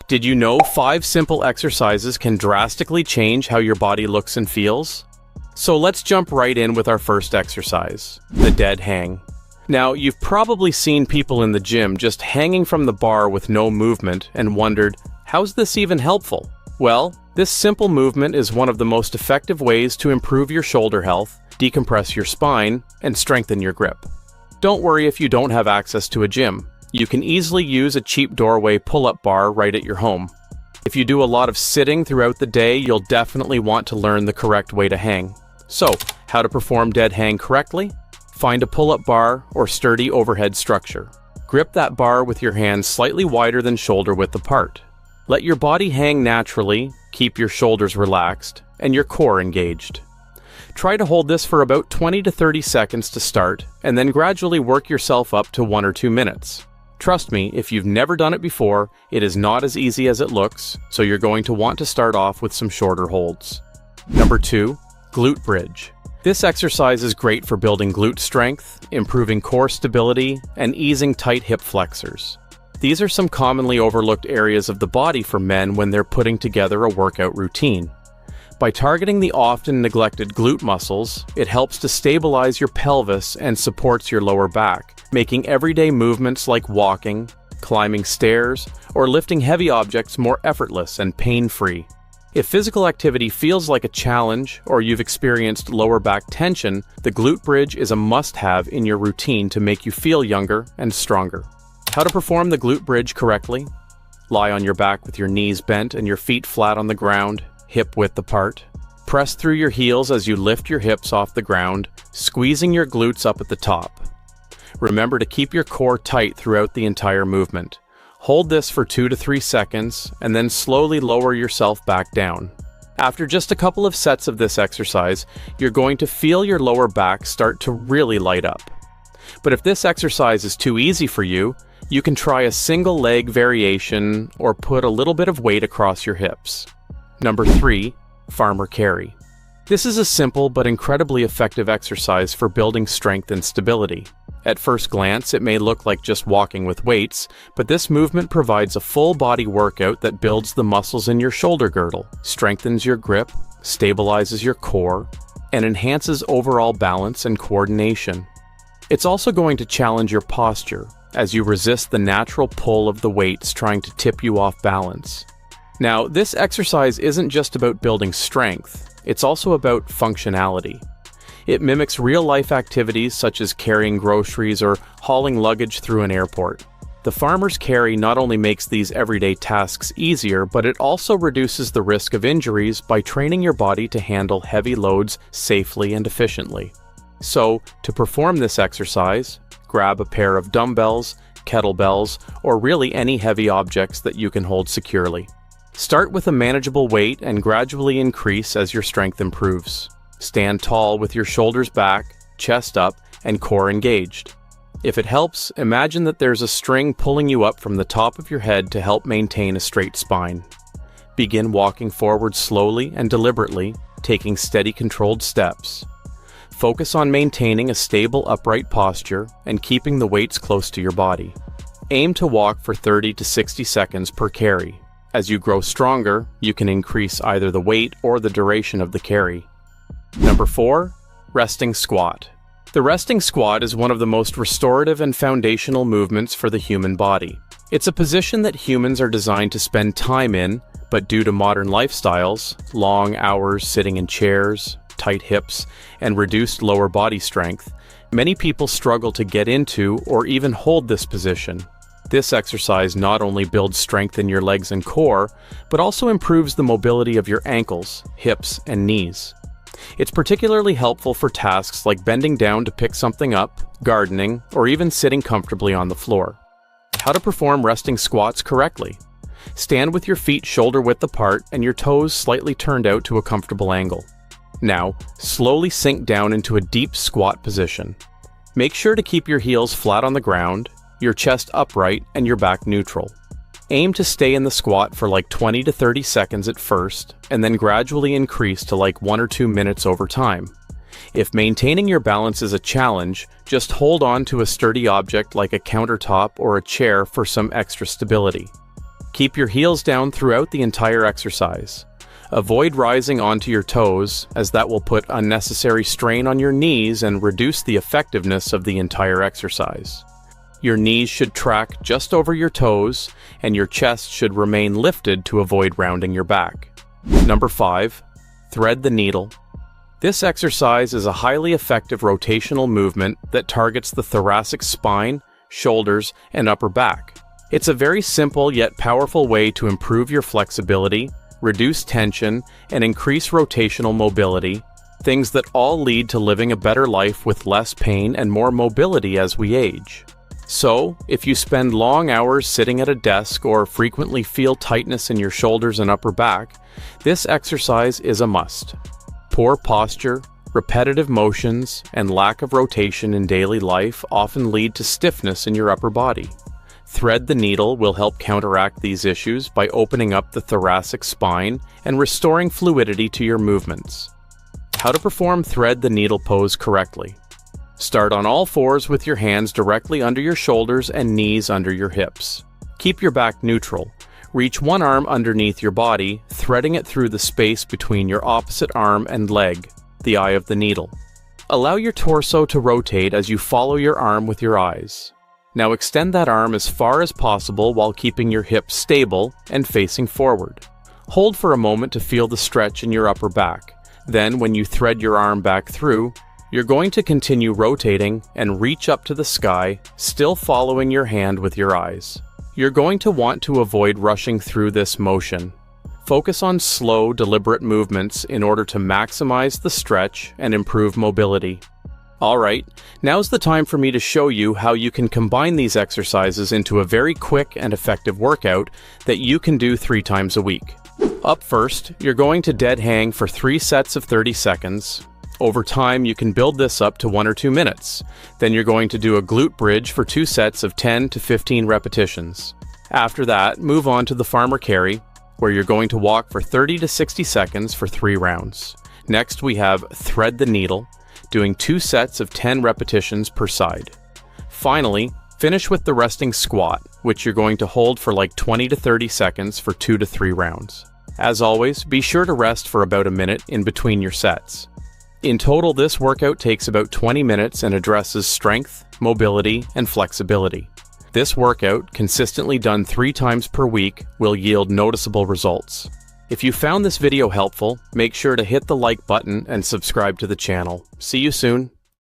Did you know 5 simple exercises can drastically change how your body looks and feels? So let's jump right in with our first exercise, the dead hang. Now, you've probably seen people in the gym just hanging from the bar with no movement and wondered, how's this even helpful? Well, this simple movement is one of the most effective ways to improve your shoulder health, decompress your spine, and strengthen your grip. Don't worry if you don't have access to a gym. You can easily use a cheap doorway pull-up bar right at your home. If you do a lot of sitting throughout the day, you'll definitely want to learn the correct way to hang. So, how to perform dead hang correctly? Find a pull-up bar or sturdy overhead structure. Grip that bar with your hands slightly wider than shoulder width apart. Let your body hang naturally, keep your shoulders relaxed, and your core engaged. Try to hold this for about 20 to 30 seconds to start, and then gradually work yourself up to 1 or 2 minutes. Trust me, if you've never done it before, it is not as easy as it looks, so you're going to want to start off with some shorter holds. Number 2, Glute Bridge. This exercise is great for building glute strength, improving core stability, and easing tight hip flexors. These are some commonly overlooked areas of the body for men when they're putting together a workout routine. By targeting the often neglected glute muscles, it helps to stabilize your pelvis and supports your lower back, making everyday movements like walking, climbing stairs, or lifting heavy objects more effortless and pain-free. If physical activity feels like a challenge or you've experienced lower back tension, the glute bridge is a must-have in your routine to make you feel younger and stronger. How to perform the glute bridge correctly? Lie on your back with your knees bent and your feet flat on the ground, hip width apart. Press through your heels as you lift your hips off the ground, squeezing your glutes up at the top. Remember to keep your core tight throughout the entire movement. Hold this for 2 to 3 seconds, and then slowly lower yourself back down. After just a couple of sets of this exercise, you're going to feel your lower back start to really light up. But if this exercise is too easy for you, you can try a single leg variation or put a little bit of weight across your hips. Number 3, farmer carry. This is a simple but incredibly effective exercise for building strength and stability. At first glance, it may look like just walking with weights, but this movement provides a full body workout that builds the muscles in your shoulder girdle, strengthens your grip, stabilizes your core, and enhances overall balance and coordination. It's also going to challenge your posture as you resist the natural pull of the weights trying to tip you off balance. Now, this exercise isn't just about building strength, it's also about functionality. It mimics real-life activities such as carrying groceries or hauling luggage through an airport. The farmer's carry not only makes these everyday tasks easier, but it also reduces the risk of injuries by training your body to handle heavy loads safely and efficiently. So, to perform this exercise, grab a pair of dumbbells, kettlebells, or really any heavy objects that you can hold securely. Start with a manageable weight and gradually increase as your strength improves. Stand tall with your shoulders back, chest up, and core engaged. If it helps, imagine that there's a string pulling you up from the top of your head to help maintain a straight spine. Begin walking forward slowly and deliberately, taking steady, controlled steps. Focus on maintaining a stable, upright posture and keeping the weights close to your body. Aim to walk for 30 to 60 seconds per carry. As you grow stronger, you can increase either the weight or the duration of the carry. Number 4, resting squat. The resting squat is one of the most restorative and foundational movements for the human body. It's a position that humans are designed to spend time in, but due to modern lifestyles, long hours sitting in chairs, tight hips, and reduced lower body strength, many people struggle to get into or even hold this position. This exercise not only builds strength in your legs and core, but also improves the mobility of your ankles, hips, and knees. It's particularly helpful for tasks like bending down to pick something up, gardening, or even sitting comfortably on the floor. How to perform resting squats correctly? Stand with your feet shoulder width apart and your toes slightly turned out to a comfortable angle. Now, slowly sink down into a deep squat position. Make sure to keep your heels flat on the ground, your chest upright, and your back neutral. Aim to stay in the squat for like 20 to 30 seconds at first, and then gradually increase to like 1 or 2 minutes over time. If maintaining your balance is a challenge, just hold on to a sturdy object like a countertop or a chair for some extra stability. Keep your heels down throughout the entire exercise. Avoid rising onto your toes, as that will put unnecessary strain on your knees and reduce the effectiveness of the entire exercise. Your knees should track just over your toes, and your chest should remain lifted to avoid rounding your back. Number 5, thread the needle. This exercise is a highly effective rotational movement that targets the thoracic spine, shoulders, and upper back. It's a very simple yet powerful way to improve your flexibility, reduce tension, and increase rotational mobility, things that all lead to living a better life with less pain and more mobility as we age. So, if you spend long hours sitting at a desk or frequently feel tightness in your shoulders and upper back, this exercise is a must. Poor posture, repetitive motions, and lack of rotation in daily life often lead to stiffness in your upper body. Thread the needle will help counteract these issues by opening up the thoracic spine and restoring fluidity to your movements. How to perform thread the needle pose correctly. Start on all fours with your hands directly under your shoulders and knees under your hips. Keep your back neutral. Reach one arm underneath your body, threading it through the space between your opposite arm and leg, the eye of the needle. Allow your torso to rotate as you follow your arm with your eyes. Now extend that arm as far as possible while keeping your hips stable and facing forward. Hold for a moment to feel the stretch in your upper back. Then, when you thread your arm back through, you're going to continue rotating and reach up to the sky, still following your hand with your eyes. You're going to want to avoid rushing through this motion. Focus on slow, deliberate movements in order to maximize the stretch and improve mobility. Alright, now's the time for me to show you how you can combine these exercises into a very quick and effective workout that you can do 3 times a week. Up first, you're going to dead hang for 3 sets of 30 seconds. Over time, you can build this up to 1 or 2 minutes. Then you're going to do a glute bridge for 2 sets of 10 to 15 repetitions. After that, move on to the farmer carry, where you're going to walk for 30 to 60 seconds for 3 rounds. Next, we have thread the needle, doing 2 sets of 10 repetitions per side. Finally, finish with the resting squat, which you're going to hold for like 20 to 30 seconds for 2 to 3 rounds. As always, be sure to rest for about a minute in between your sets. In total, this workout takes about 20 minutes and addresses strength, mobility, and flexibility. This workout, consistently done 3 times per week, will yield noticeable results. If you found this video helpful, make sure to hit the like button and subscribe to the channel. See you soon.